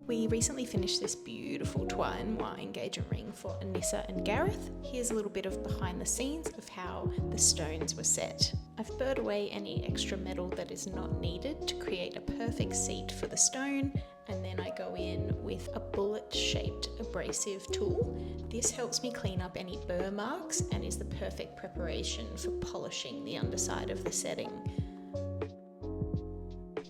We recently finished this beautiful Toi Et Moi engagement ring for Anissa and Gareth. Here's a little bit of behind the scenes of how the stones were set. I've burred away any extra metal that is not needed to create a perfect seat for the stone, and then I go in with a bullet-shaped abrasive tool. This helps me clean up any burr marks and is the perfect preparation for polishing the underside of the setting.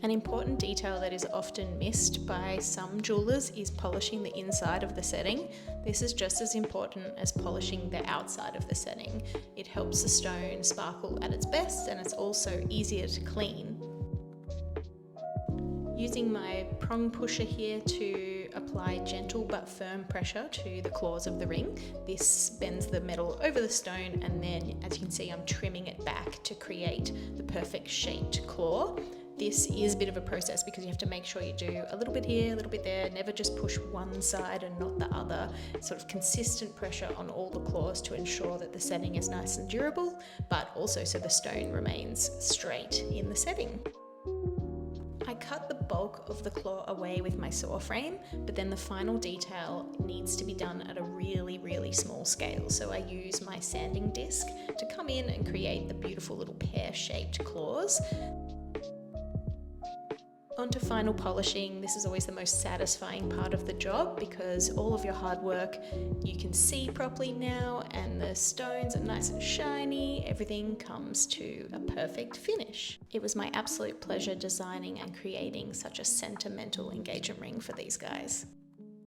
An important detail that is often missed by some jewelers is polishing the inside of the setting. This is just as important as polishing the outside of the setting. It helps the stone sparkle at its best, and it's also easier to clean. Using my prong pusher here to apply gentle but firm pressure to the claws of the ring. This bends the metal over the stone, and then, as you can see, I'm trimming it back to create the perfect shaped claw. This is a bit of a process because you have to make sure you do a little bit here, a little bit there, never just push one side and not the other. Sort of consistent pressure on all the claws to ensure that the setting is nice and durable, but also so the stone remains straight in the setting. I cut the bulk of the claw away with my saw frame, but then the final detail needs to be done at a really small scale. So I use my sanding disc to come in and create the beautiful little pear-shaped claws. On to final polishing. This is always the most satisfying part of the job because all of your hard work you can see properly now, and the stones are nice and shiny. Everything comes to a perfect finish. It was my absolute pleasure designing and creating such a sentimental engagement ring for these guys.